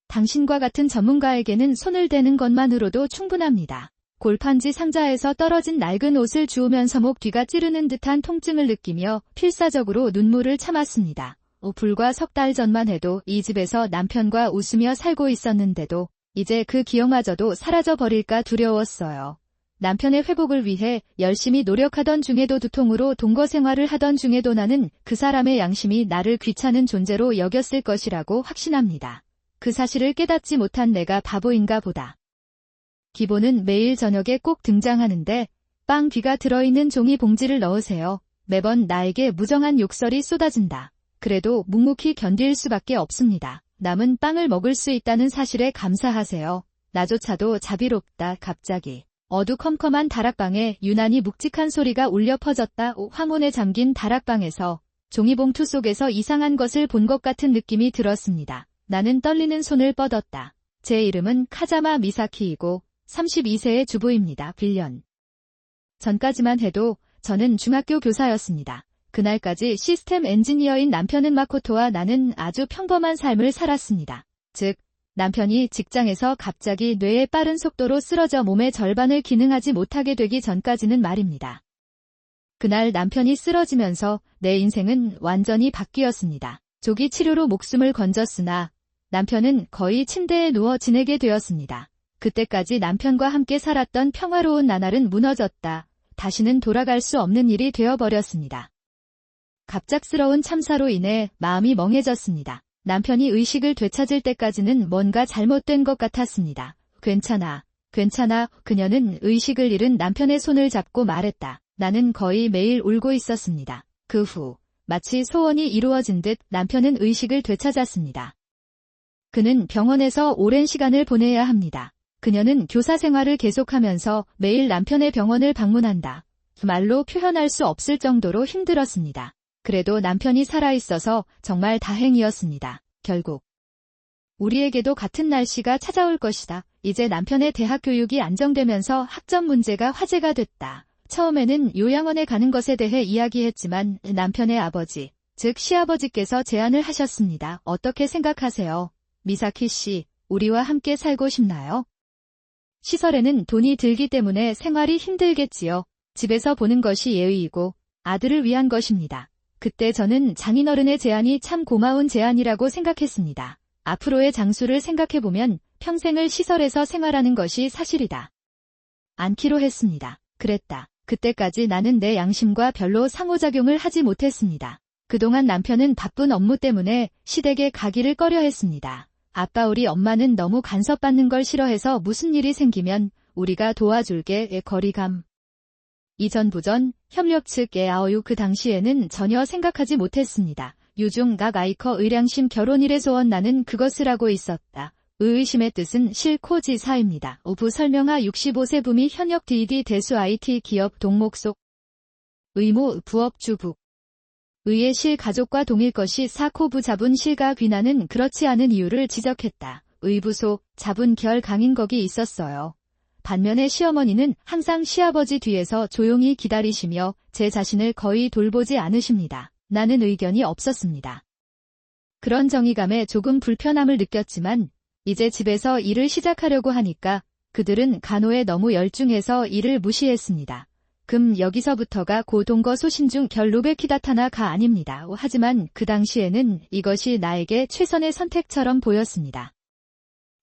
당신과 같은 전문가에게는 손을 대는 것만으로도 충분합니다. 골판지 상자에서 떨어진 낡은 옷을 주우면서 목 뒤가 찌르는 듯한 통증을 느끼며 필사적으로 눈물을 참았습니다. 불과 석 달 전만 해도 이 집에서 남편과 웃으며 살고 있었는데도 이제 그 기억마저도 사라져버릴까 두려웠어요. 남편의 회복을 위해 열심히 노력하던 중에도 두통으로 동거 생활을 하던 중에도 나는 그 사람의 양심이 나를 귀찮은 존재로 여겼을 것이라고 확신합니다. 그 사실을 깨닫지 못한 내가 바보인가 보다. 기본은 매일 저녁에 꼭 등장하는데 빵 귀가 들어있는 종이 봉지를 넣으세요. 매번 나에게 무정한 욕설이 쏟아진다. 그래도 묵묵히 견딜 수밖에 없습니다. 남은 빵을 먹을 수 있다는 사실에 감사하세요. 나조차도 자비롭다. 갑자기 어두컴컴한 다락방에 유난히 묵직한 소리가 울려 퍼졌다. 황혼에 잠긴 다락방에서 종이봉투 속에서 이상한 것을 본 것 같은 느낌이 들었습니다. 나는 떨리는 손을 뻗었다. 제 이름은 카자마 미사키이고 32세의 주부입니다. 1년 전까지만 해도 저는 중학교 교사였습니다. 그날까지 시스템 엔지니어인 남편은 마코토와 나는 아주 평범한 삶을 살았습니다. 즉, 남편이 직장에서 갑자기 뇌에 빠른 속도로 쓰러져 몸의 절반을 기능하지 못하게 되기 전까지는 말입니다. 그날 남편이 쓰러지면서 내 인생은 완전히 바뀌었습니다. 조기 치료로 목숨을 건졌으나 남편은 거의 침대에 누워 지내게 되었습니다. 그때까지 남편과 함께 살았던 평화로운 나날은 무너졌다. 다시는 돌아갈 수 없는 일이 되어버렸습니다. 갑작스러운 참사로 인해 마음이 멍해졌습니다. 남편이 의식을 되찾을 때까지는 뭔가 잘못된 것 같았습니다. 괜찮아, 괜찮아. 그녀는 의식을 잃은 남편의 손을 잡고 말했다. 나는 거의 매일 울고 있었습니다. 그 후 마치 소원이 이루어진 듯 남편은 의식을 되찾았습니다. 그는 병원에서 오랜 시간을 보내야 합니다. 그녀는 교사 생활을 계속하면서 매일 남편의 병원을 방문한다. 말로 표현할 수 없을 정도로 힘들었습니다. 그래도 남편이 살아있어서 정말 다행이었습니다. 결국 우리에게도 같은 날씨가 찾아올 것이다. 이제 남편의 대학 교육이 안정되면서 학점 문제가 화제가 됐다. 처음에는 요양원에 가는 것에 대해 이야기했지만 남편의 아버지, 즉 시아버지께서 제안을 하셨습니다. 어떻게 생각하세요? 미사키 씨, 우리와 함께 살고 싶나요? 시설에는 돈이 들기 때문에 생활이 힘들겠지요. 집에서 보는 것이 예의이고 아들을 위한 것입니다. 그때 저는 장인어른의 제안이 참 고마운 제안이라고 생각했습니다. 앞으로의 장수를 생각해보면 평생을 시설에서 생활하는 것이 사실이다. 않기로 했습니다. 그랬다. 그때까지 나는 내 양심과 별로 상호작용을 하지 못했습니다. 그동안 남편은 바쁜 업무 때문에 시댁에 가기를 꺼려했습니다. 아빠 우리 엄마는 너무 간섭받는 걸 싫어해서 무슨 일이 생기면 우리가 도와줄게의 거리감. 이전부전 협력 측의 아오유 그 당시에는 전혀 생각하지 못했습니다. 유중 각 아이커 의량심 결혼일의 소원 나는 그것을 하고 있었다. 의의심의 뜻은 실코지사입니다. 오부 설명하 65세 부미 현역 DD 대수 IT 기업 동목 속 의무 부업 주부 의의 실 가족과 동일 것이 사코부 자분 실가 귀나는 그렇지 않은 이유를 지적했다. 의부소 자분 결 강인 거기 있었어요. 반면에 시어머니는 항상 시아버지 뒤에서 조용히 기다리시며 제 자신을 거의 돌보지 않으십니다. 나는 의견이 없었습니다. 그런 정의감에 조금 불편함을 느꼈지만 이제 집에서 일을 시작하려고 하니까 그들은 간호에 너무 열중해서 일을 무시했습니다. 여기서부터가 고동거 소신 중 결 루베키다타나가 아닙니다. 하지만 그 당시에는 이것이 나에게 최선의 선택처럼 보였습니다.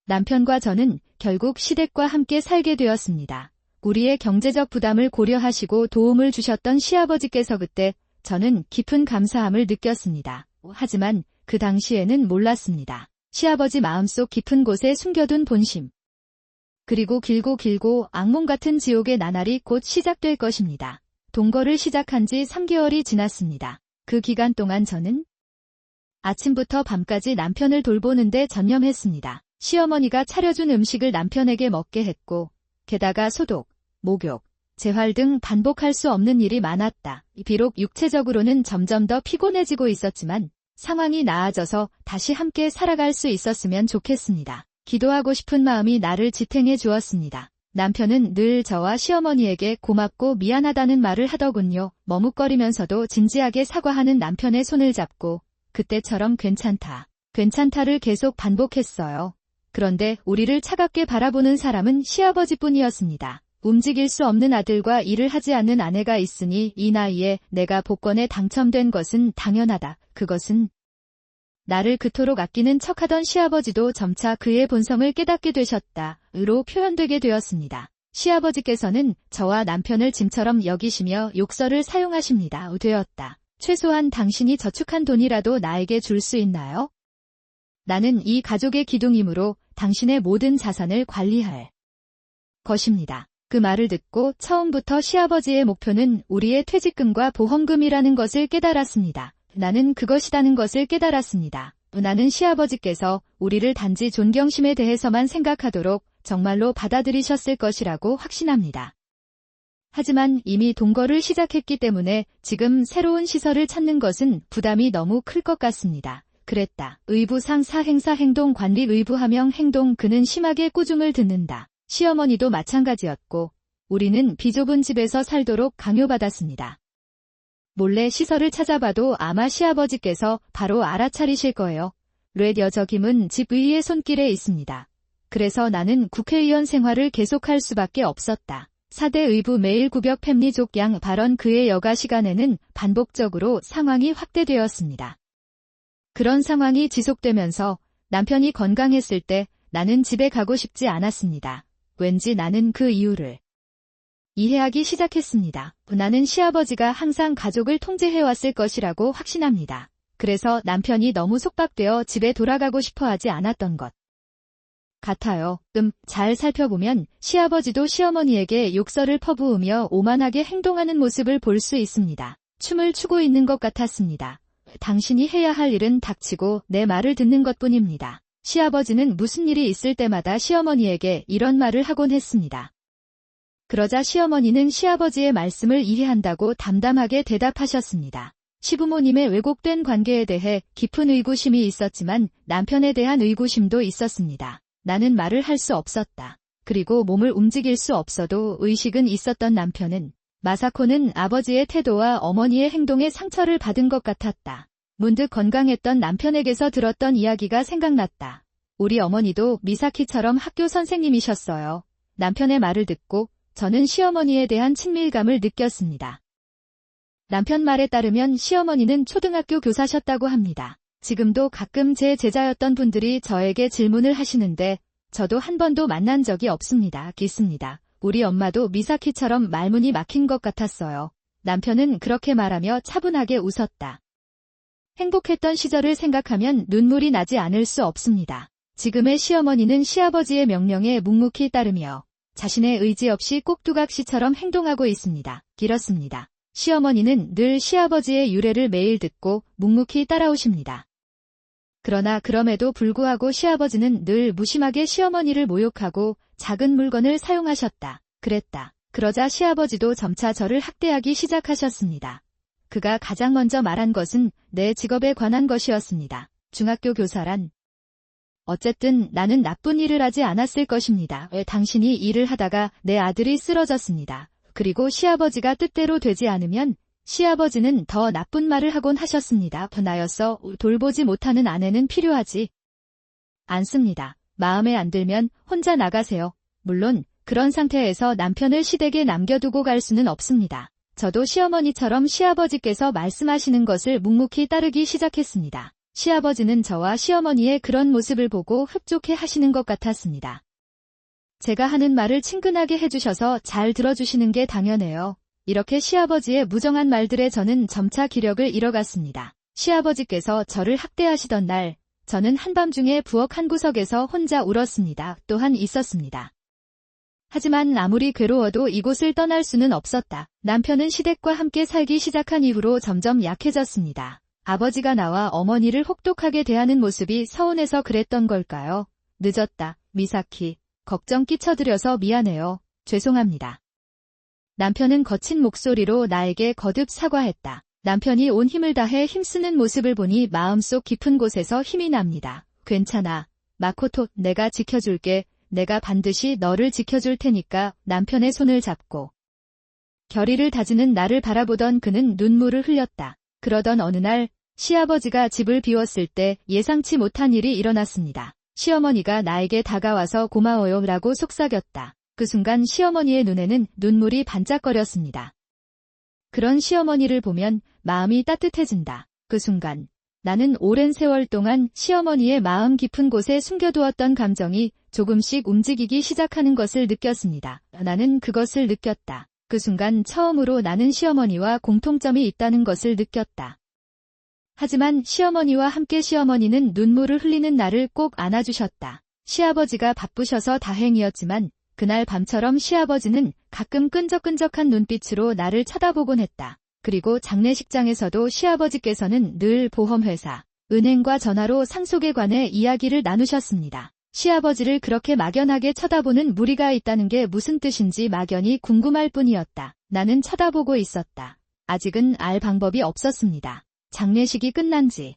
남편과 저는 결국 시댁과 함께 살게 되었습니다. 우리의 경제적 부담을 고려하시고 도움을 주셨던 시아버지께서 그때 저는 깊은 감사함을 느꼈습니다. 하지만 그 당시에는 몰랐습니다. 시아버지 마음속 깊은 곳에 숨겨둔 본심. 그리고 길고 악몽 같은 지옥의 나날이 곧 시작될 것입니다. 동거를 시작한 지 3개월이 지났습니다. 그 기간 동안 저는 아침부터 밤까지 남편을 돌보는데 전념했습니다. 시어머니가 차려준 음식을 남편에게 먹게 했고 게다가 소독, 목욕, 재활 등 반복할 수 없는 일이 많았다. 비록 육체적으로는 점점 더 피곤해지고 있었지만 상황이 나아져서 다시 함께 살아갈 수 있었으면 좋겠습니다. 기도하고 싶은 마음이 나를 지탱해 주었습니다. 남편은 늘 저와 시어머니에게 고맙고 미안하다는 말을 하더군요. 머뭇거리면서도 진지하게 사과하는 남편의 손을 잡고 그때처럼 괜찮다, 괜찮다를 계속 반복했어요. 그런데 우리를 차갑게 바라보는 사람은 시아버지뿐이었습니다. 움직일 수 없는 아들과 일을 하지 않는 아내가 있으니 이 나이에 내가 복권에 당첨된 것은 당연하다. 그것은 나를 그토록 아끼는 척하던 시아버지도 점차 그의 본성을 깨닫게 되셨다. 으로 표현되게 되었습니다. 시아버지께서는 저와 남편을 짐처럼 여기시며 욕설을 사용하십니다. 되었다. 최소한 당신이 저축한 돈이라도 나에게 줄 수 있나요? 나는 이 가족의 기둥이므로 당신의 모든 자산을 관리할 것입니다. 그 말을 듣고 처음부터 시아버지의 목표는 우리의 퇴직금과 보험금이라는 것을 깨달았습니다. 나는 그것이라는 것을 깨달았습니다. 나는 시아버지께서 우리를 단지 존경심에 대해서만 생각하도록 정말로 받아들이셨을 것이라고 확신합니다. 하지만 이미 동거를 시작했기 때문에 지금 새로운 시설을 찾는 것은 부담이 너무 클 것 같습니다. 그랬다. 의부상 사행사 행동 관리 의부하명 행동 그는 심하게 꾸중을 듣는다. 시어머니도 마찬가지였고 우리는 비좁은 집에서 살도록 강요받았습니다. 몰래 시설을 찾아봐도 아마 시아버지께서 바로 알아차리실 거예요. 렛 여적임은 집 의의 손길에 있습니다. 그래서 나는 국회의원 생활을 계속할 수밖에 없었다. 4대 의부 매일 구벽 팹리족 양 발언 그의 여가 시간에는 반복적으로 상황이 확대되었습니다. 그런 상황이 지속되면서 남편이 건강했을 때 나는 집에 가고 싶지 않았습니다. 왠지 나는 그 이유를 이해하기 시작했습니다. 나는 시아버지가 항상 가족을 통제해왔을 것이라고 확신합니다. 그래서 남편이 너무 속박되어 집에 돌아가고 싶어 하지 않았던 것 같아요. 잘 살펴보면 시아버지도 시어머니에게 욕설을 퍼부으며 오만하게 행동하는 모습을 볼 수 있습니다. 춤을 추고 있는 것 같았습니다. 당신이 해야 할 일은 닥치고 내 말을 듣는 것뿐입니다. 시아버지는 무슨 일이 있을 때마다 시어머니에게 이런 말을 하곤 했습니다. 그러자 시어머니는 시아버지의 말씀을 이해한다고 담담하게 대답하셨습니다. 시부모님의 왜곡된 관계에 대해 깊은 의구심이 있었지만 남편에 대한 의구심도 있었습니다. 나는 말을 할 수 없었다. 그리고 몸을 움직일 수 없어도 의식은 있었던 남편은 마사코는 아버지의 태도와 어머니의 행동에 상처를 받은 것 같았다. 문득 건강했던 남편에게서 들었던 이야기가 생각났다. 우리 어머니도 미사키처럼 학교 선생님이셨어요. 남편의 말을 듣고 저는 시어머니에 대한 친밀감을 느꼈습니다. 남편 말에 따르면 시어머니는 초등학교 교사셨다고 합니다. 지금도 가끔 제 제자였던 분들이 저에게 질문을 하시는데 저도 한 번도 만난 적이 없습니다. 있습니다. 우리 엄마도 미사키처럼 말문이 막힌 것 같았어요. 남편은 그렇게 말하며 차분하게 웃었다. 행복했던 시절을 생각하면 눈물이 나지 않을 수 없습니다. 지금의 시어머니는 시아버지의 명령에 묵묵히 따르며 자신의 의지 없이 꼭두각시처럼 행동하고 있습니다. 길었습니다. 시어머니는 늘 시아버지의 유래를 매일 듣고 묵묵히 따라오십니다. 그러나 그럼에도 불구하고 시아버지는 늘 무심하게 시어머니를 모욕하고 작은 물건을 사용하셨다. 그랬다. 그러자 시아버지도 점차 저를 학대하기 시작하셨습니다. 그가 가장 먼저 말한 것은 내 직업에 관한 것이었습니다. 중학교 교사란 어쨌든 나는 나쁜 일을 하지 않았을 것입니다. 왜 당신이 일을 하다가 내 아들이 쓰러졌습니다. 그리고 시아버지가 뜻대로 되지 않으면 시아버지는 더 나쁜 말을 하곤 하셨습니다. 나였어 돌보지 못하는 아내는 필요하지 않습니다. 마음에 안 들면 혼자 나가세요. 물론 그런 상태에서 남편을 시댁에 남겨두고 갈 수는 없습니다. 저도 시어머니처럼 시아버지께서 말씀하시는 것을 묵묵히 따르기 시작했습니다. 시아버지는 저와 시어머니의 그런 모습을 보고 흡족해 하시는 것 같았습니다. 제가 하는 말을 친근하게 해주셔서 잘 들어주시는 게 당연해요. 이렇게 시아버지의 무정한 말들에 저는 점차 기력을 잃어갔습니다. 시아버지께서 저를 학대하시던 날, 저는 한밤중에 부엌 한 구석에서 혼자 울었습니다. 또한 있었습니다. 하지만 아무리 괴로워도 이곳을 떠날 수는 없었다. 남편은 시댁과 함께 살기 시작한 이후로 점점 약해졌습니다. 아버지가 나와 어머니를 혹독하게 대하는 모습이 서운해서 그랬던 걸까요? 늦었다, 미사키. 걱정 끼쳐드려서 미안해요. 죄송합니다. 남편은 거친 목소리로 나에게 거듭 사과했다. 남편이 온 힘을 다해 힘쓰는 모습을 보니 마음속 깊은 곳에서 힘이 납니다. 괜찮아. 마코토, 내가 지켜줄게. 내가 반드시 너를 지켜줄 테니까. 남편의 손을 잡고 결의를 다지는 나를 바라보던 그는 눈물을 흘렸다. 그러던 어느 날 시아버지가 집을 비웠을 때 예상치 못한 일이 일어났습니다. 시어머니가 나에게 다가와서 고마워요 라고 속삭였다. 그 순간 시어머니의 눈에는 눈물이 반짝거렸습니다. 그런 시어머니를 보면 마음이 따뜻해진다. 그 순간 나는 오랜 세월 동안 시어머니의 마음 깊은 곳에 숨겨두었던 감정이 조금씩 움직이기 시작하는 것을 느꼈습니다. 나는 그것을 느꼈다. 그 순간 처음으로 나는 시어머니와 공통점이 있다는 것을 느꼈다. 하지만 시어머니와 함께 시어머니는 눈물을 흘리는 나를 꼭 안아주셨다. 시아버지가 바쁘셔서 다행이었지만 그날 밤처럼 시아버지는 가끔 끈적끈적한 눈빛으로 나를 쳐다보곤 했다. 그리고 장례식장에서도 시아버지께서는 늘 보험회사, 은행과 전화로 상속에 관해 이야기를 나누셨습니다. 시아버지를 그렇게 막연하게 쳐다보는 무리가 있다는 게 무슨 뜻인지 막연히 궁금할 뿐이었다. 나는 쳐다보고 있었다. 아직은 알 방법이 없었습니다. 장례식이 끝난 지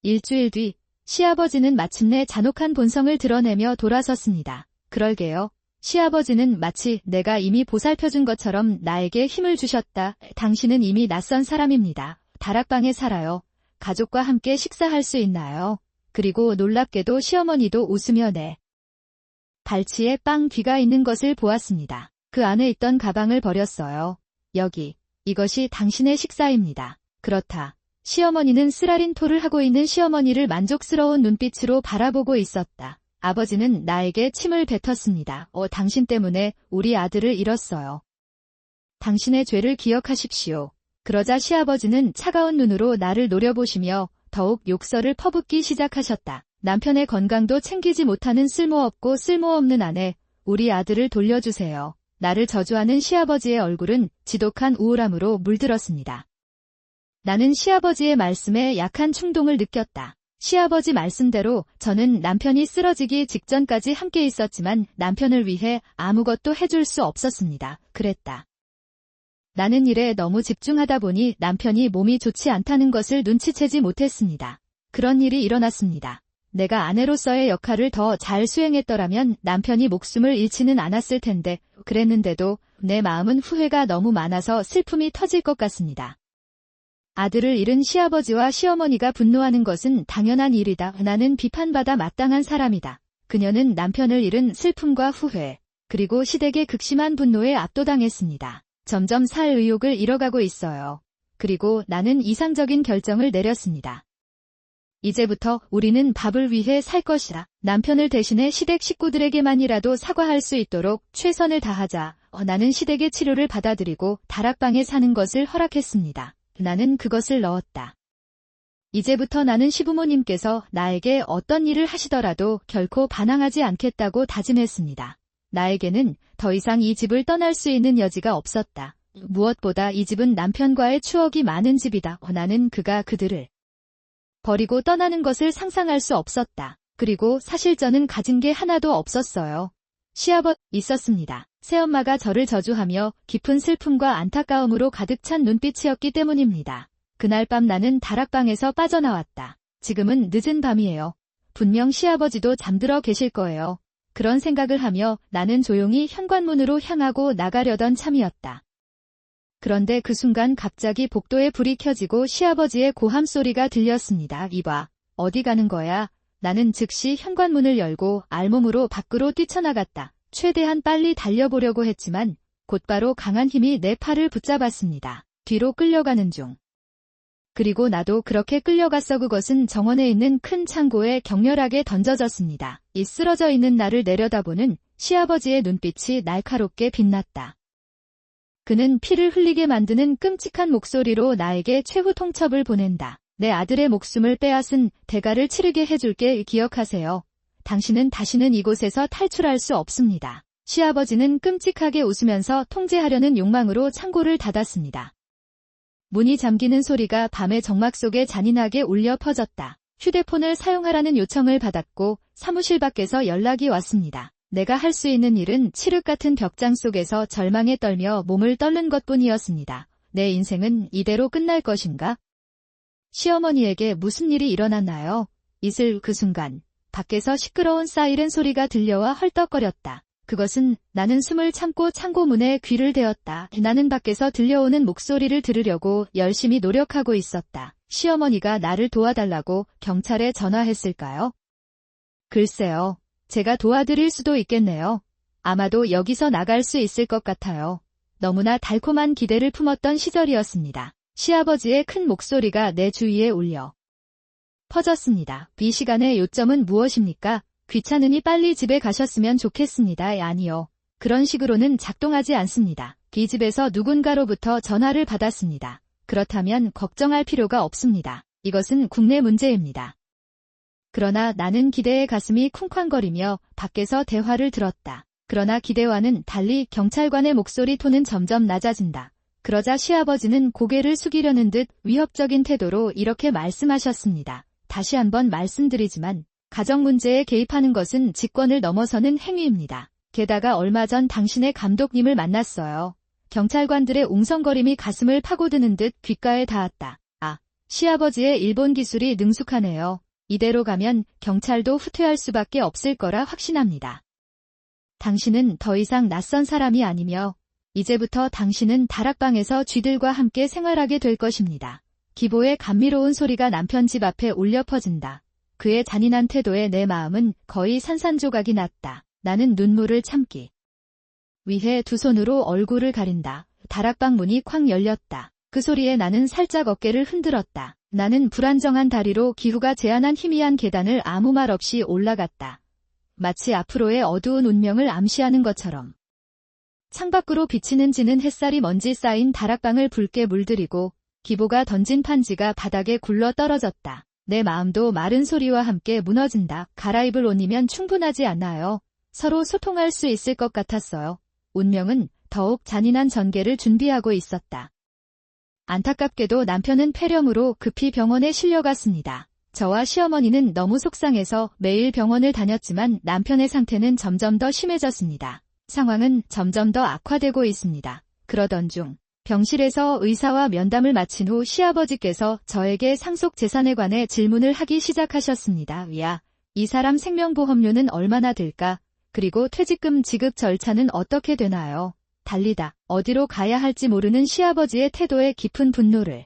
일주일 뒤 시아버지는 마침내 잔혹한 본성을 드러내며 돌아섰습니다. 그러게요. 시아버지는 마치 내가 이미 보살펴준 것처럼 나에게 힘을 주셨다. 당신은 이미 낯선 사람입니다. 다락방에 살아요. 가족과 함께 식사할 수 있나요? 그리고 놀랍게도 시어머니도 웃으며 내 발치에 빵 귀가 있는 것을 보았습니다. 그 안에 있던 가방을 버렸어요. 여기, 이것이 당신의 식사입니다. 그렇다. 시어머니는 쓰라린 토를 하고 있는 시어머니를 만족스러운 눈빛으로 바라보고 있었다. 아버지는 나에게 침을 뱉었습니다. 당신 때문에 우리 아들을 잃었어요. 당신의 죄를 기억하십시오. 그러자 시아버지는 차가운 눈으로 나를 노려보시며 더욱 욕설을 퍼붓기 시작하셨다. 남편의 건강도 챙기지 못하는 쓸모없고 쓸모없는 아내, 우리 아들을 돌려주세요. 나를 저주하는 시아버지의 얼굴은 지독한 우울함으로 물들었습니다. 나는 시아버지의 말씀에 약한 충동을 느꼈다. 시아버지 말씀대로 저는 남편이 쓰러지기 직전까지 함께 있었지만 남편을 위해 아무것도 해줄 수 없었습니다. 그랬다. 나는 일에 너무 집중하다 보니 남편이 몸이 좋지 않다는 것을 눈치채지 못했습니다. 그런 일이 일어났습니다. 내가 아내로서의 역할을 더 잘 수행했더라면 남편이 목숨을 잃지는 않았을 텐데 그랬는데도 내 마음은 후회가 너무 많아서 슬픔이 터질 것 같습니다. 아들을 잃은 시아버지와 시어머니가 분노하는 것은 당연한 일이다. 나는 비판받아 마땅한 사람이다. 그녀는 남편을 잃은 슬픔과 후회, 그리고 시댁의 극심한 분노에 압도당했습니다. 점점 살 의욕을 잃어가고 있어요. 그리고 나는 이상적인 결정을 내렸습니다. 이제부터 우리는 밥을 위해 살 것이다. 남편을 대신해 시댁 식구들에게만이라도 사과할 수 있도록 최선을 다하자. 나는 시댁의 치료를 받아들이고 다락방에 사는 것을 허락했습니다. 나는 그것을 넣었다. 이제부터 나는 시부모님께서 나에게 어떤 일을 하시더라도 결코 반항하지 않겠다고 다짐했습니다. 나에게는 더 이상 이 집을 떠날 수 있는 여지가 없었다. 무엇보다 이 집은 남편과의 추억이 많은 집이다. 나는 그가 그들을 버리고 떠나는 것을 상상할 수 없었다. 그리고 사실 저는 가진 게 하나도 없었어요. 시아버지 있었습니다. 새엄마가 저를 저주하며 깊은 슬픔과 안타까움으로 가득 찬 눈빛이었기 때문입니다. 그날 밤 나는 다락방에서 빠져나왔다. 지금은 늦은 밤이에요. 분명 시아버지도 잠들어 계실 거예요. 그런 생각을 하며 나는 조용히 현관문으로 향하고 나가려던 참이었다. 그런데 그 순간 갑자기 복도에 불이 켜지고 시아버지의 고함 소리가 들렸습니다. 이봐, 어디 가는 거야? 나는 즉시 현관문을 열고 알몸으로 밖으로 뛰쳐나갔다. 최대한 빨리 달려보려고 했지만 곧바로 강한 힘이 내 팔을 붙잡았습니다. 뒤로 끌려가는 중. 그리고 나도 그렇게 끌려갔어. 그것은 정원에 있는 큰 창고에 격렬하게 던져졌습니다. 이 쓰러져 있는 나를 내려다보는 시아버지의 눈빛이 날카롭게 빛났다. 그는 피를 흘리게 만드는 끔찍한 목소리로 나에게 최후 통첩을 보낸다. 내 아들의 목숨을 빼앗은 대가를 치르게 해줄게. 기억하세요. 당신은 다시는 이곳에서 탈출할 수 없습니다. 시아버지는 끔찍하게 웃으면서 통제하려는 욕망으로 창고를 닫았습니다. 문이 잠기는 소리가 밤의 정막 속에 잔인하게 울려 퍼졌다. 휴대폰을 사용하라는 요청을 받았고 사무실 밖에서 연락이 왔습니다. 내가 할 수 있는 일은 칠흑 같은 벽장 속에서 절망에 떨며 몸을 떨는 것뿐이었습니다. 내 인생은 이대로 끝날 것인가? 시어머니에게 무슨 일이 일어났나요? 이슬 그 순간 밖에서 시끄러운 사이렌 소리가 들려와 헐떡거렸다. 그것은 나는 숨을 참고 창고 문에 귀를 대었다. 나는 밖에서 들려오는 목소리를 들으려고 열심히 노력하고 있었다. 시어머니가 나를 도와달라고 경찰에 전화했을까요? 글쎄요. 제가 도와드릴 수도 있겠네요. 아마도 여기서 나갈 수 있을 것 같아요. 너무나 달콤한 기대를 품었던 시절이었습니다. 시아버지의 큰 목소리가 내 주위에 울려 퍼졌습니다. 이 시간의 요점은 무엇입니까? 귀찮으니 빨리 집에 가셨으면 좋겠습니다. 아니요. 그런 식으로는 작동하지 않습니다. 이 집에서 누군가로부터 전화를 받았습니다. 그렇다면 걱정할 필요가 없습니다. 이것은 국내 문제입니다. 그러나 나는 기대에 가슴이 쿵쾅거리며 밖에서 대화를 들었다. 그러나 기대와는 달리 경찰관의 목소리 톤은 점점 낮아진다. 그러자 시아버지는 고개를 숙이려는 듯 위협적인 태도로 이렇게 말씀하셨습니다. 다시 한번 말씀드리지만 가정 문제에 개입하는 것은 직권을 넘어서는 행위입니다. 게다가 얼마 전 당신의 감독님을 만났어요. 경찰관들의 웅성거림이 가슴을 파고드는 듯 귓가에 닿았다. 아, 시아버지의 일본 기술이 능숙하네요. 이대로 가면 경찰도 후퇴할 수밖에 없을 거라 확신합니다. 당신은 더 이상 낯선 사람이 아니며 이제부터 당신은 다락방에서 쥐들과 함께 생활하게 될 것입니다. 기보의 감미로운 소리가 남편 집 앞에 울려 퍼진다. 그의 잔인한 태도에 내 마음은 거의 산산조각이 났다. 나는 눈물을 참기 위해 두 손으로 얼굴을 가린다. 다락방 문이 쾅 열렸다. 그 소리에 나는 살짝 어깨를 흔들었다. 나는 불안정한 다리로 기후가 제한한 희미한 계단을 아무 말 없이 올라갔다. 마치 앞으로의 어두운 운명을 암시하는 것처럼. 창밖으로 비치는 지는 햇살이 먼지 쌓인 다락방을 붉게 물들이고 기보가 던진 판지가 바닥에 굴러 떨어졌다. 내 마음도 마른 소리와 함께 무너진다. 갈아입을 옷이면 충분하지 않나요? 서로 소통할 수 있을 것 같았어요. 운명은 더욱 잔인한 전개를 준비하고 있었다. 안타깝게도 남편은 폐렴으로 급히 병원에 실려갔습니다. 저와 시어머니는 너무 속상해서 매일 병원을 다녔지만 남편의 상태는 점점 더 심해졌습니다. 상황은 점점 더 악화되고 있습니다. 그러던 중 병실에서 의사와 면담을 마친 후 시아버지께서 저에게 상속 재산에 관해 질문을 하기 시작하셨습니다. 야, 이 사람 생명보험료는 얼마나 들까? 그리고 퇴직금 지급 절차는 어떻게 되나요? 달리다. 어디로 가야 할지 모르는 시아버지의 태도에 깊은 분노를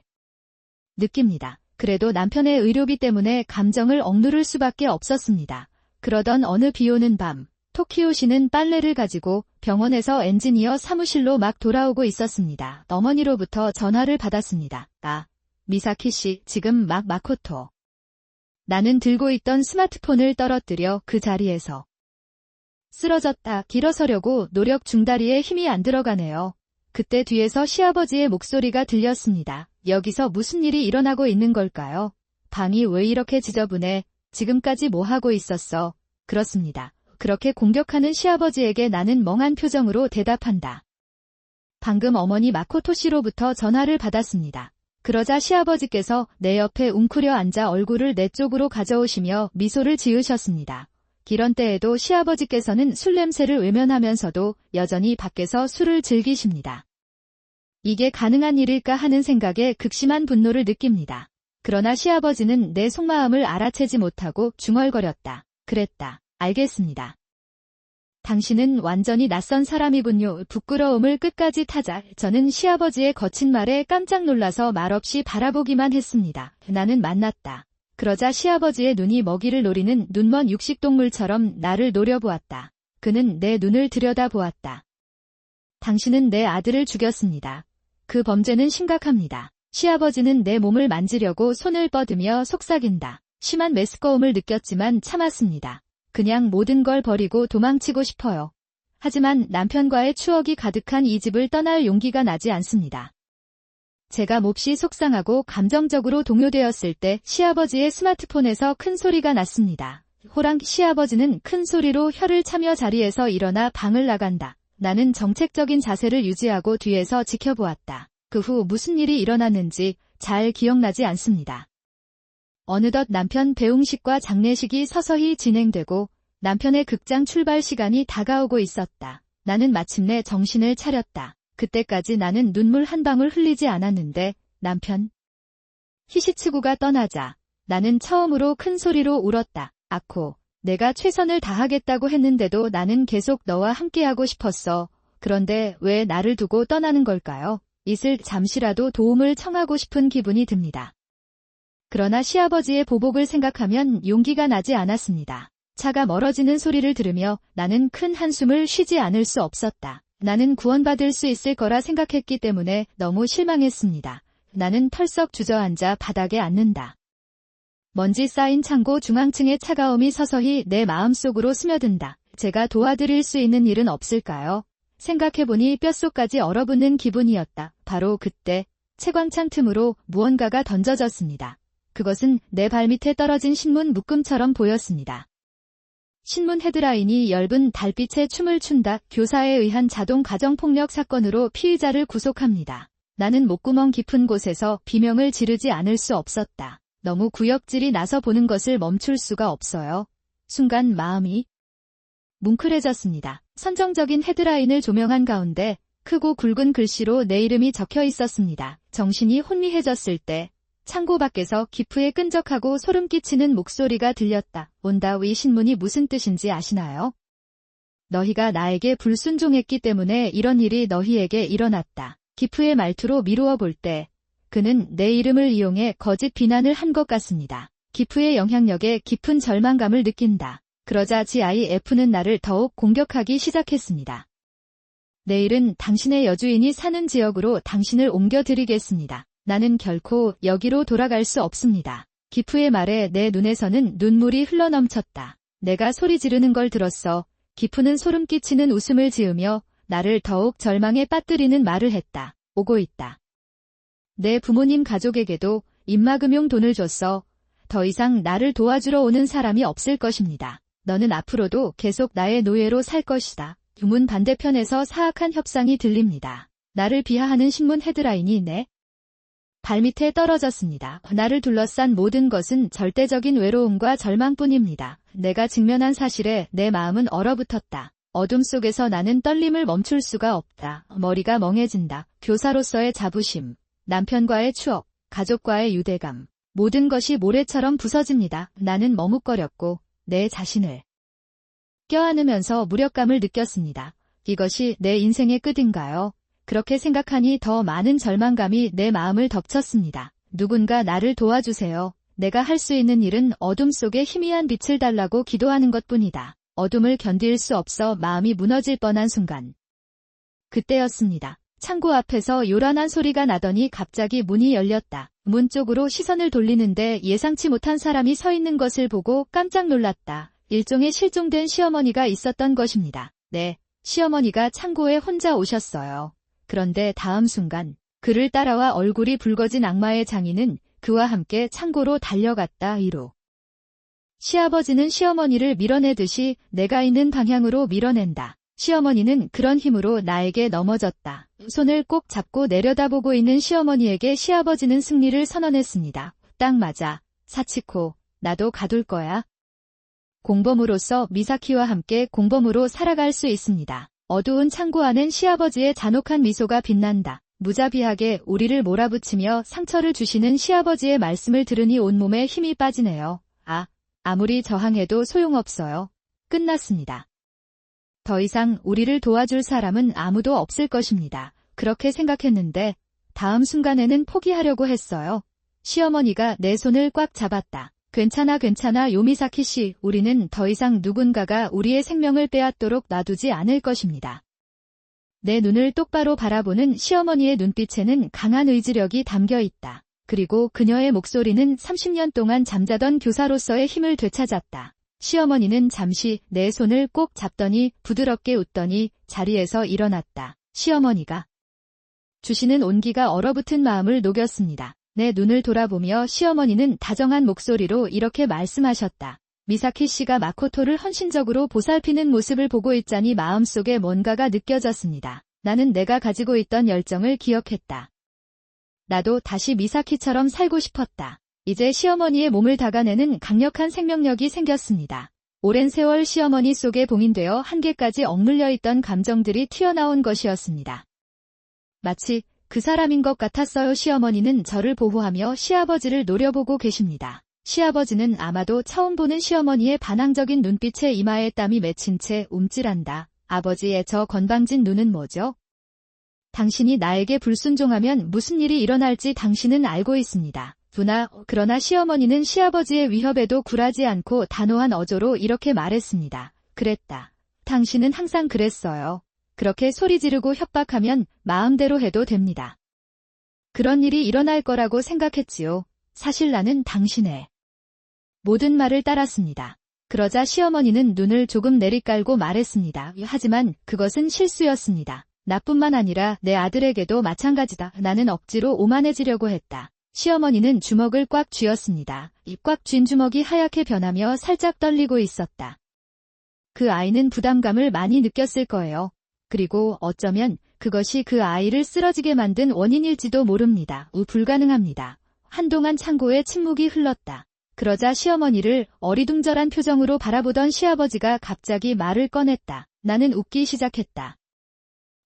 느낍니다. 그래도 남편의 의료비 때문에 감정을 억누를 수밖에 없었습니다. 그러던 어느 비오는 밤, 토키오시는 빨래를 가지고 병원에서 엔지니어 사무실로 막 돌아오고 있었습니다. 어머니로부터 전화를 받았습니다. 아, 미사키 씨, 지금 막 마코토. 나는 들고 있던 스마트폰을 떨어뜨려 그 자리에서 쓰러졌다. 일어서려고 노력 중다리에 힘이 안 들어가네요. 그때 뒤에서 시아버지의 목소리가 들렸습니다. 여기서 무슨 일이 일어나고 있는 걸까요? 방이 왜 이렇게 지저분해? 지금까지 뭐 하고 있었어? 그렇습니다. 그렇게 공격하는 시아버지에게 나는 멍한 표정으로 대답한다. 방금 어머니 마코토 씨로부터 전화를 받았습니다. 그러자 시아버지께서 내 옆에 웅크려 앉아 얼굴을 내 쪽으로 가져오시며 미소를 지으셨습니다. 이런 때에도 시아버지께서는 술 냄새를 외면하면서도 여전히 밖에서 술을 즐기십니다. 이게 가능한 일일까 하는 생각에 극심한 분노를 느낍니다. 그러나 시아버지는 내 속마음을 알아채지 못하고 중얼거렸다. 그랬다. 알겠습니다. 당신은 완전히 낯선 사람이군요. 부끄러움을 끝까지 타자. 저는 시아버지의 거친 말에 깜짝 놀라서 말없이 바라보기만 했습니다. 나는 만났다. 그러자 시아버지의 눈이 먹이를 노리는 눈먼 육식동물처럼 나를 노려보았다. 그는 내 눈을 들여다보았다. 당신은 내 아들을 죽였습니다. 그 범죄는 심각합니다. 시아버지는 내 몸을 만지려고 손을 뻗으며 속삭인다. 심한 메스꺼움을 느꼈지만 참았습니다. 그냥 모든 걸 버리고 도망치고 싶어요. 하지만 남편과의 추억이 가득한 이 집을 떠날 용기가 나지 않습니다. 제가 몹시 속상하고 감정적으로 동요되었을 때 시아버지의 스마트폰에서 큰 소리가 났습니다. 호랑 시아버지는 큰 소리로 혀를 차며 자리에서 일어나 방을 나간다. 나는 정책적인 자세를 유지하고 뒤에서 지켜보았다. 그 후 무슨 일이 일어났는지 잘 기억나지 않습니다. 어느덧 남편 배웅식과 장례식이 서서히 진행되고 남편의 극장 출발 시간이 다가오고 있었다. 나는 마침내 정신을 차렸다. 그때까지 나는 눈물 한 방울 흘리지 않았는데 남편 히시츠구가 떠나자 나는 처음으로 큰 소리로 울었다. 아코, 내가 최선을 다하겠다고 했는데도 나는 계속 너와 함께하고 싶었어. 그런데 왜 나를 두고 떠나는 걸까요? 이슬 잠시라도 도움을 청하고 싶은 기분이 듭니다. 그러나 시아버지의 보복을 생각하면 용기가 나지 않았습니다. 차가 멀어지는 소리를 들으며 나는 큰 한숨을 쉬지 않을 수 없었다. 나는 구원받을 수 있을 거라 생각했기 때문에 너무 실망했습니다. 나는 털썩 주저앉아 바닥에 앉는다. 먼지 쌓인 창고 중앙층의 차가움이 서서히 내 마음속으로 스며든다. 제가 도와드릴 수 있는 일은 없을까요? 생각해보니 뼛속까지 얼어붙는 기분이었다. 바로 그때 채광창 틈으로 무언가가 던져졌습니다. 그것은 내 발밑에 떨어진 신문 묶음처럼 보였습니다. 신문 헤드라인이 엷은 달빛에 춤을 춘다. 교사에 의한 자동 가정폭력 사건으로 피의자를 구속합니다. 나는 목구멍 깊은 곳에서 비명을 지르지 않을 수 없었다. 너무 구역질이 나서 보는 것을 멈출 수가 없어요. 순간 마음이 뭉클해졌습니다. 선정적인 헤드라인을 조명한 가운데 크고 굵은 글씨로 내 이름이 적혀 있었습니다. 정신이 혼미해졌을 때 창고 밖에서 기프에 끈적하고 소름 끼치는 목소리가 들렸다. 온다위 신문이 무슨 뜻인지 아시나요? 너희가 나에게 불순종했기 때문에 이런 일이 너희에게 일어났다. 기프의 말투로 미루어 볼 때 그는 내 이름을 이용해 거짓 비난을 한 것 같습니다. 기프의 영향력에 깊은 절망감을 느낀다. 그러자 GIF는 나를 더욱 공격하기 시작했습니다. 내일은 당신의 여주인이 사는 지역으로 당신을 옮겨드리겠습니다. 나는 결코 여기로 돌아갈 수 없습니다. 기프의 말에 내 눈에서는 눈물이 흘러넘쳤다. 내가 소리 지르는 걸 들었어. 기프는 소름 끼치는 웃음을 지으며 나를 더욱 절망에 빠뜨리는 말을 했다. 오고 있다. 내 부모님 가족에게도 입막음용 돈을 줬어. 더 이상 나를 도와주러 오는 사람이 없을 것입니다. 너는 앞으로도 계속 나의 노예로 살 것이다. 문 반대편에서 사악한 협상이 들립니다. 나를 비하하는 신문 헤드라인이 내 발밑에 떨어졌습니다. 나를 둘러싼 모든 것은 절대적인 외로움과 절망뿐입니다. 내가 직면한 사실에 내 마음은 얼어붙었다. 어둠 속에서 나는 떨림을 멈출 수가 없다. 머리가 멍해진다. 교사로서의 자부심, 남편과의 추억, 가족과의 유대감, 모든 것이 모래처럼 부서집니다. 나는 머뭇거렸고 내 자신을 껴안으면서 무력감을 느꼈습니다. 이것이 내 인생의 끝인가요? 그렇게 생각하니 더 많은 절망감이 내 마음을 덮쳤습니다. 누군가 나를 도와주세요. 내가 할 수 있는 일은 어둠 속에 희미한 빛을 달라고 기도하는 것뿐이다. 어둠을 견딜 수 없어 마음이 무너질 뻔한 순간. 그때였습니다. 창고 앞에서 요란한 소리가 나더니 갑자기 문이 열렸다. 문 쪽으로 시선을 돌리는데 예상치 못한 사람이 서 있는 것을 보고 깜짝 놀랐다. 일종의 실종된 시어머니가 있었던 것입니다. 네, 시어머니가 창고에 혼자 오셨어요. 그런데 다음 순간 그를 따라와 얼굴이 붉어진 악마의 장인은 그와 함께 창고로 달려갔다. 이로 시아버지는 시어머니를 밀어내듯이 내가 있는 방향으로 밀어낸다. 시어머니는 그런 힘으로 나에게 넘어졌다. 손을 꼭 잡고 내려다보고 있는 시어머니에게 시아버지는 승리를 선언했습니다. 딱 맞아. 사치코, 나도 가둘 거야. 공범으로서 미사키와 함께 공범으로 살아갈 수 있습니다. 어두운 창고 안엔 시아버지의 잔혹한 미소가 빛난다. 무자비하게 우리를 몰아붙이며 상처를 주시는 시아버지의 말씀을 들으니 온몸에 힘이 빠지네요. 아무리 저항해도 소용없어요. 끝났습니다. 더 이상 우리를 도와줄 사람은 아무도 없을 것입니다. 그렇게 생각했는데 다음 순간에는 포기하려고 했어요. 시어머니가 내 손을 꽉 잡았다. 괜찮아 요미사키 씨, 우리는 더 이상 누군가가 우리의 생명을 빼앗도록 놔두지 않을 것입니다. 내 눈을 똑바로 바라보는 시어머니의 눈빛에는 강한 의지력이 담겨 있다. 그리고 그녀의 목소리는 30년 동안 잠자던 교사로서의 힘을 되찾았다. 시어머니는 잠시 내 손을 꼭 잡더니 부드럽게 웃더니 자리에서 일어났다. 시어머니가 주시는 온기가 얼어붙은 마음을 녹였습니다. 내 눈을 돌아보며 시어머니는 다정한 목소리로 이렇게 말씀하셨다. 미사키 씨가 마코토를 헌신적으로 보살피는 모습을 보고 있자니 마음속에 뭔가가 느껴졌습니다. 나는 내가 가지고 있던 열정을 기억했다. 나도 다시 미사키처럼 살고 싶었다. 이제 시어머니의 몸을 다가내는 강력한 생명력이 생겼습니다. 오랜 세월 시어머니 속에 봉인되어 한계까지 억눌려 있던 감정들이 튀어나온 것이었습니다. 마치 그 사람인 것 같았어요. 시어머니는 저를 보호하며 시아버지를 노려보고 계십니다. 시아버지는 아마도 처음 보는 시어머니의 반항적인 눈빛에 이마에 땀이 맺힌 채 움찔한다. 아버지의 저 건방진 눈은 뭐죠? 당신이 나에게 불순종하면 무슨 일이 일어날지 당신은 알고 있습니다. 그러나 시어머니는 시아버지의 위협에도 굴하지 않고 단호한 어조로 이렇게 말했습니다. 그랬다. 당신은 항상 그랬어요. 그렇게 소리 지르고 협박하면 마음대로 해도 됩니다. 그런 일이 일어날 거라고 생각했지요. 사실 나는 당신의 모든 말을 따랐습니다. 그러자 시어머니는 눈을 조금 내리깔고 말했습니다. 하지만 그것은 실수였습니다. 나뿐만 아니라 내 아들에게도 마찬가지다. 나는 억지로 오만해지려고 했다. 시어머니는 주먹을 꽉 쥐었습니다. 이 꽉 쥔 주먹이 하얗게 변하며 살짝 떨리고 있었다. 그 아이는 부담감을 많이 느꼈을 거예요. 그리고 어쩌면 그것이 그 아이를 쓰러지게 만든 원인일지도 모릅니다. 불가능합니다. 한동안 창고에 침묵이 흘렀다. 그러자 시어머니를 어리둥절한 표정으로 바라보던 시아버지가 갑자기 말을 꺼냈다. 나는 웃기 시작했다.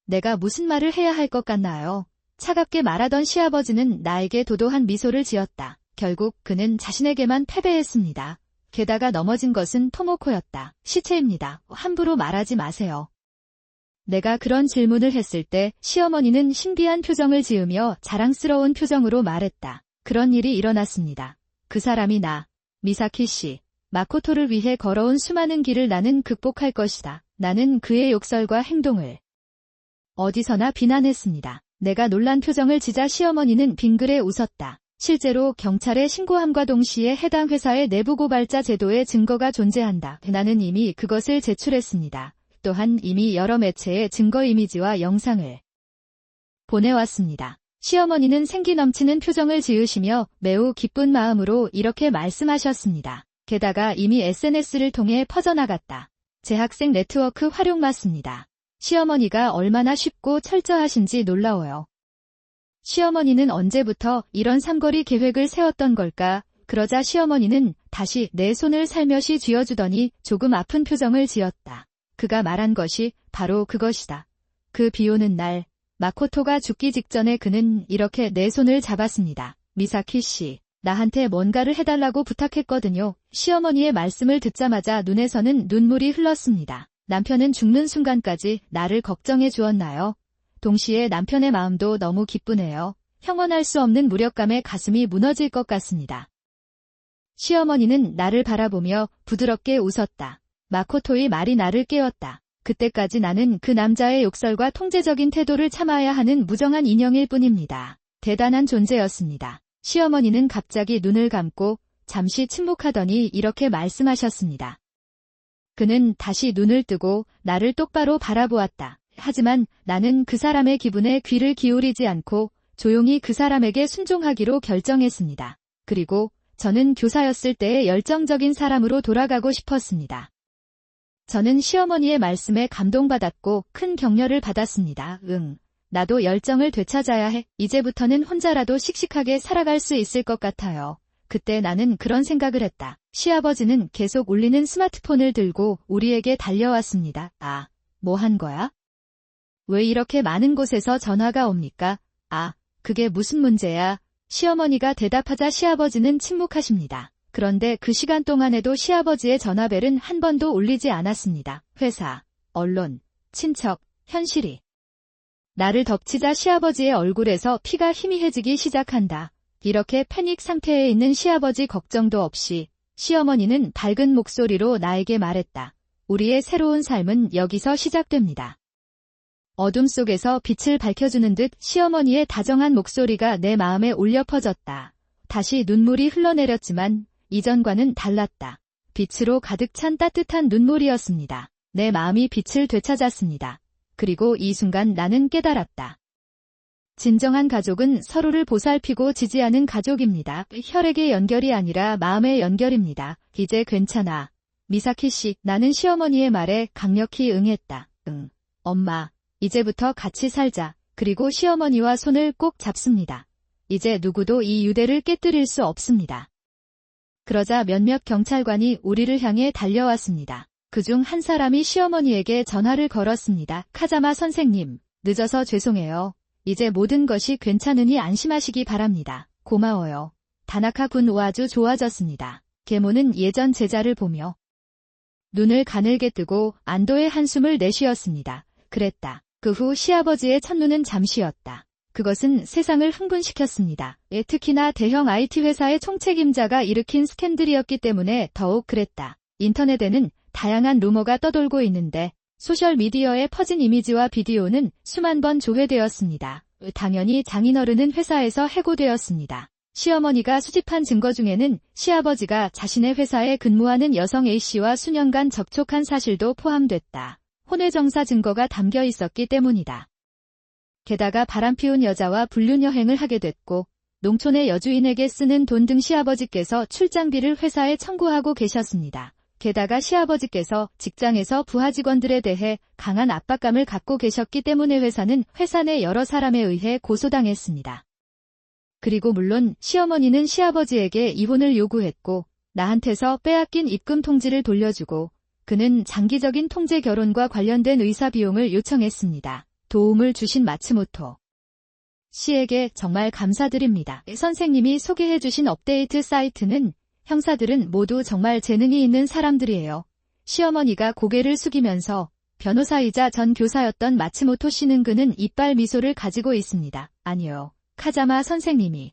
내가 무슨 말을 해야 할 것 같나요? 차갑게 말하던 시아버지는 나에게 도도한 미소를 지었다. 결국 그는 자신에게만 패배했습니다. 게다가 넘어진 것은 토모코였다. 시체입니다. 함부로 말하지 마세요. 내가 그런 질문을 했을 때 시어머니는 신비한 표정을 지으며 자랑스러운 표정으로 말했다. 그런 일이 일어났습니다. 그 사람이 나, 미사키 씨, 마코토를 위해 걸어온 수많은 길을 나는 극복할 것이다. 나는 그의 욕설과 행동을 어디서나 비난했습니다. 내가 놀란 표정을 지자 시어머니는 빙그레 웃었다. 실제로 경찰에 신고함과 동시에 해당 회사의 내부 고발자 제도의 증거가 존재한다. 나는 이미 그것을 제출했습니다. 또한 이미 여러 매체에 증거 이미지와 영상을 보내왔습니다. 시어머니는 생기 넘치는 표정을 지으시며 매우 기쁜 마음으로 이렇게 말씀하셨습니다. 게다가 이미 SNS를 통해 퍼져나갔다. 재학생 네트워크 활용 맞습니다. 시어머니가 얼마나 쉽고 철저하신지 놀라워요. 시어머니는 언제부터 이런 삼거리 계획을 세웠던 걸까? 그러자 시어머니는 다시 내 손을 살며시 쥐어주더니 조금 아픈 표정을 지었다. 그가 말한 것이 바로 그것이다. 그 비오는 날, 마코토가 죽기 직전에 그는 이렇게 내 손을 잡았습니다. 미사키 씨, 나한테 뭔가를 해달라고 부탁했거든요. 시어머니의 말씀을 듣자마자 눈에서는 눈물이 흘렀습니다. 남편은 죽는 순간까지 나를 걱정해 주었나요? 동시에 남편의 마음도 너무 기쁘네요. 형언할 수 없는 무력감에 가슴이 무너질 것 같습니다. 시어머니는 나를 바라보며 부드럽게 웃었다. 마코토의 말이 나를 깨웠다. 그때까지 나는 그 남자의 욕설과 통제적인 태도를 참아야 하는 무정한 인형일 뿐입니다. 대단한 존재였습니다. 시어머니는 갑자기 눈을 감고 잠시 침묵하더니 이렇게 말씀하셨습니다. 그는 다시 눈을 뜨고 나를 똑바로 바라보았다. 하지만 나는 그 사람의 기분에 귀를 기울이지 않고 조용히 그 사람에게 순종하기로 결정했습니다. 그리고 저는 교사였을 때의 열정적인 사람으로 돌아가고 싶었습니다. 저는 시어머니의 말씀에 감동받았고 큰 격려를 받았습니다. 나도 열정을 되찾아야 해. 이제부터는 혼자라도 씩씩하게 살아갈 수 있을 것 같아요. 그때 나는 그런 생각을 했다. 시아버지는 계속 울리는 스마트폰을 들고 우리에게 달려왔습니다. 아, 뭐 한 거야? 왜 이렇게 많은 곳에서 전화가 옵니까? 아, 그게 무슨 문제야? 시어머니가 대답하자 시아버지는 침묵하십니다. 그런데 그 시간 동안에도 시아버지의 전화벨은 한 번도 울리지 않았습니다. 회사, 언론, 친척, 현실이 나를 덮치자 시아버지의 얼굴에서 피가 희미해지기 시작한다. 이렇게 패닉 상태에 있는 시아버지 걱정도 없이 시어머니는 밝은 목소리로 나에게 말했다. 우리의 새로운 삶은 여기서 시작됩니다. 어둠 속에서 빛을 밝혀주는 듯 시어머니의 다정한 목소리가 내 마음에 울려 퍼졌다. 다시 눈물이 흘러내렸지만 이전과는 달랐다. 빛으로 가득 찬 따뜻한 눈물이었습니다. 내 마음이 빛을 되찾았습니다. 그리고 이 순간 나는 깨달았다. 진정한 가족은 서로를 보살피고 지지하는 가족입니다. 혈액의 연결이 아니라 마음의 연결입니다. 이제 괜찮아. 미사키 씨, 나는 시어머니의 말에 강력히 응했다. 엄마, 이제부터 같이 살자. 그리고 시어머니와 손을 꼭 잡습니다. 이제 누구도 이 유대를 깨뜨릴 수 없습니다. 그러자 몇몇 경찰관이 우리를 향해 달려왔습니다. 그중 한 사람이 시어머니에게 전화를 걸었습니다. 카자마 선생님, 늦어서 죄송해요. 이제 모든 것이 괜찮으니 안심하시기 바랍니다. 고마워요. 다나카 군 아주 좋아졌습니다. 계모는 예전 제자를 보며 눈을 가늘게 뜨고 안도의 한숨을 내쉬었습니다. 그랬다. 그 후 시아버지의 첫눈은 잠시였다. 그것은 세상을 흥분시켰습니다. 특히나 대형 IT 회사의 총책임자가 일으킨 스캔들이었기 때문에 더욱 그랬다. 인터넷에는 다양한 루머가 떠돌고 있는데 소셜미디어에 퍼진 이미지와 비디오는 수만 번 조회되었습니다. 당연히 장인어른은 회사에서 해고되었습니다. 시어머니가 수집한 증거 중에는 시아버지가 자신의 회사에 근무하는 여성 A씨와 수년간 접촉한 사실도 포함됐다. 혼외정사 증거가 담겨 있었기 때문이다. 게다가 바람피운 여자와 불륜여행을 하게 됐고 농촌의 여주인에게 쓰는 돈 등 시아버지께서 출장비를 회사에 청구하고 계셨습니다. 게다가 시아버지께서 직장에서 부하 직원들에 대해 강한 압박감을 갖고 계셨기 때문에 회사는 회사 내 여러 사람에 의해 고소당했습니다. 그리고 물론 시어머니는 시아버지에게 이혼을 요구했고 나한테서 빼앗긴 입금 통지를 돌려주고 그는 장기적인 통제 결혼과 관련된 의사 비용을 요청했습니다. 도움을 주신 마츠모토 씨에게 정말 감사드립니다. 선생님이 소개해주신 업데이트 사이트는 형사들은 모두 정말 재능이 있는 사람들이에요. 시어머니가 고개를 숙이면서 변호사이자 전 교사였던 마츠모토 씨는 그는 이빨 미소를 가지고 있습니다. 아니요. 카자마 선생님이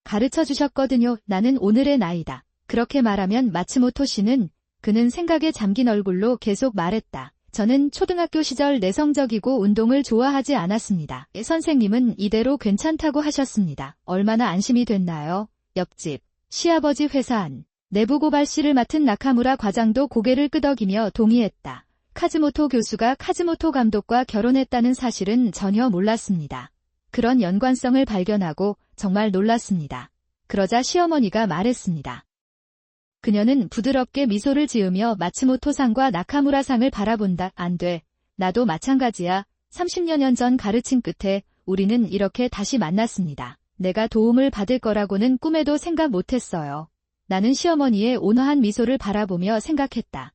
가르쳐 주셨거든요. 나는 오늘의 나이다. 그렇게 말하면 마츠모토 씨는 그는 생각에 잠긴 얼굴로 계속 말했다. 저는 초등학교 시절 내성적이고 운동을 좋아하지 않았습니다. 선생님은 이대로 괜찮다고 하셨습니다. 얼마나 안심이 됐나요? 옆집 시아버지 회사 안 내부 고발실을 맡은 나카무라 과장도 고개를 끄덕이며 동의했다. 카즈모토 교수가 카즈모토 감독과 결혼했다는 사실은 전혀 몰랐습니다. 그런 연관성을 발견하고 정말 놀랐습니다. 그러자 시어머니가 말했습니다. 그녀는 부드럽게 미소를 지으며 마츠모토상과 나카무라상을 바라본다. 안 돼. 나도 마찬가지야. 30여 년 전 가르침 끝에 우리는 이렇게 다시 만났습니다. 내가 도움을 받을 거라고는 꿈에도 생각 못했어요. 나는 시어머니의 온화한 미소를 바라보며 생각했다.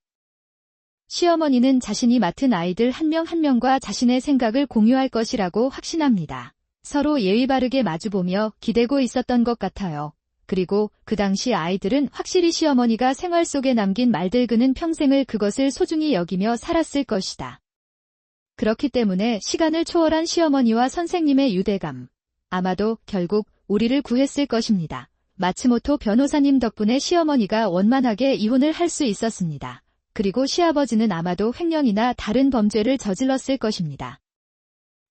시어머니는 자신이 맡은 아이들 한 명 한 명과 자신의 생각을 공유할 것이라고 확신합니다. 서로 예의 바르게 마주보며 기대고 있었던 것 같아요. 그리고 그 당시 아이들은 확실히 시어머니가 생활 속에 남긴 말들 그는 평생을 그것을 소중히 여기며 살았을 것이다. 그렇기 때문에 시간을 초월한 시어머니와 선생님의 유대감. 아마도 결국 우리를 구했을 것입니다. 마츠모토 변호사님 덕분에 시어머니가 원만하게 이혼을 할 수 있었습니다. 그리고 시아버지는 아마도 횡령이나 다른 범죄를 저질렀을 것입니다.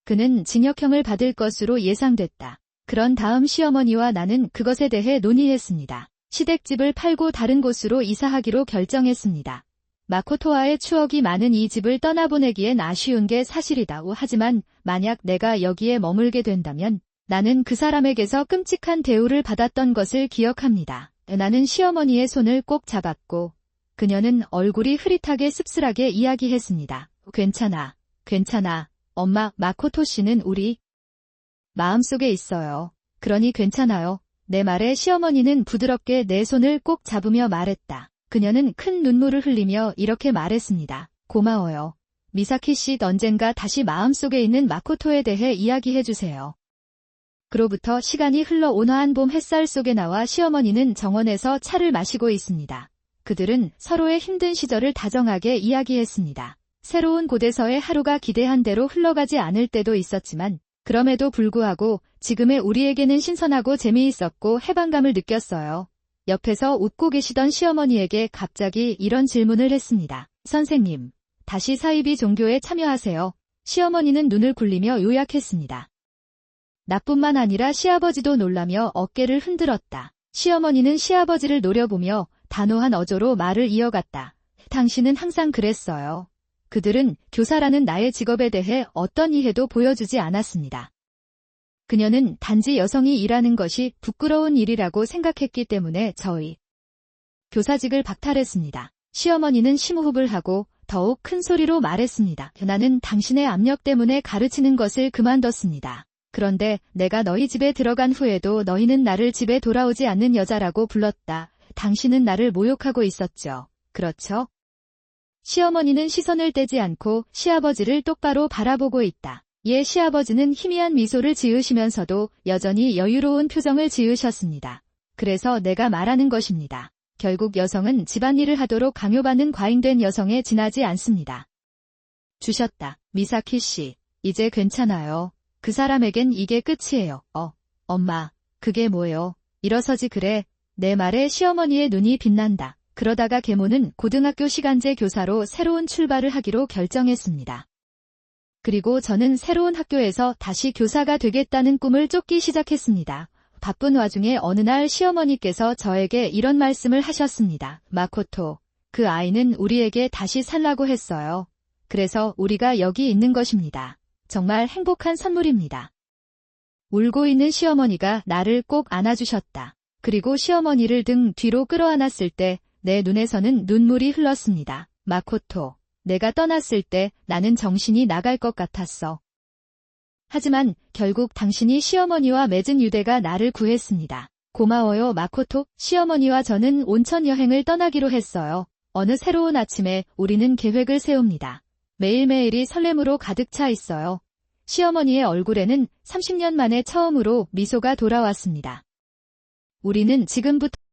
그는 징역형을 받을 것으로 예상됐다. 그런 다음 시어머니와 나는 그것에 대해 논의했습니다. 시댁집을 팔고 다른 곳으로 이사하기로 결정했습니다. 마코토와의 추억이 많은 이 집을 떠나보내기엔 아쉬운 게 사실이다. 하지만 만약 내가 여기에 머물게 된다면 나는 그 사람에게서 끔찍한 대우를 받았던 것을 기억합니다. 나는 시어머니의 손을 꼭 잡았고 그녀는 얼굴이 흐릿하게 씁쓸하게 이야기했습니다. 괜찮아. 괜찮아. 엄마, 마코토 씨는 우리 마음속에 있어요. 그러니 괜찮아요. 내 말에 시어머니는 부드럽게 내 손을 꼭 잡으며 말했다. 그녀는 큰 눈물을 흘리며 이렇게 말했습니다. 고마워요. 미사키 씨 언젠가 다시 마음속에 있는 마코토에 대해 이야기해주세요. 그로부터 시간이 흘러 온화한 봄 햇살 속에 나와 시어머니는 정원에서 차를 마시고 있습니다. 그들은 서로의 힘든 시절을 다정하게 이야기했습니다. 새로운 곳에서의 하루가 기대한 대로 흘러가지 않을 때도 있었지만 그럼에도 불구하고 지금의 우리에게는 신선하고 재미있었고 해방감을 느꼈어요. 옆에서 웃고 계시던 시어머니에게 갑자기 이런 질문을 했습니다. 선생님, 다시 사이비 종교에 참여하세요. 시어머니는 눈을 굴리며 요약했습니다. 나뿐만 아니라 시아버지도 놀라며 어깨를 흔들었다. 시어머니는 시아버지를 노려보며 단호한 어조로 말을 이어갔다. 당신은 항상 그랬어요. 그들은 교사라는 나의 직업에 대해 어떤 이해도 보여주지 않았습니다. 그녀는 단지 여성이 일하는 것이 부끄러운 일이라고 생각했기 때문에 저희 교사직을 박탈했습니다. 시어머니는 심호흡을 하고 더욱 큰 소리로 말했습니다. 나는 당신의 압력 때문에 가르치는 것을 그만뒀습니다. 그런데 내가 너희 집에 들어간 후에도 너희는 나를 집에 돌아오지 않는 여자라고 불렀다. 당신은 나를 모욕하고 있었죠. 그렇죠? 시어머니는 시선을 떼지 않고 시아버지를 똑바로 바라보고 있다. 예, 시아버지는 희미한 미소를 지으시면서도 여전히 여유로운 표정을 지으셨습니다. 그래서 내가 말하는 것입니다. 결국 여성은 집안일을 하도록 강요받는 과잉된 여성에 지나지 않습니다. 주셨다. 미사키 씨, 이제 괜찮아요. 그 사람에겐 이게 끝이에요. 엄마, 그게 뭐예요? 일어서지 그래. 내 말에 시어머니의 눈이 빛난다. 그러다가 계모는 고등학교 시간제 교사로 새로운 출발을 하기로 결정했습니다. 그리고 저는 새로운 학교에서 다시 교사가 되겠다는 꿈을 쫓기 시작했습니다. 바쁜 와중에 어느 날 시어머니께서 저에게 이런 말씀을 하셨습니다. 마코토, 그 아이는 우리에게 다시 살라고 했어요. 그래서 우리가 여기 있는 것입니다. 정말 행복한 선물입니다. 울고 있는 시어머니가 나를 꼭 안아주셨다. 그리고 시어머니를 등 뒤로 끌어안았을 때 내 눈에서는 눈물이 흘렀습니다. 마코토, 내가 떠났을 때 나는 정신이 나갈 것 같았어. 하지만 결국 당신이 시어머니와 맺은 유대가 나를 구했습니다. 고마워요, 마코토. 시어머니와 저는 온천 여행을 떠나기로 했어요. 어느 새로운 아침에 우리는 계획을 세웁니다. 매일매일이 설렘으로 가득 차 있어요. 시어머니의 얼굴에는 30년 만에 처음으로 미소가 돌아왔습니다. 우리는 지금부터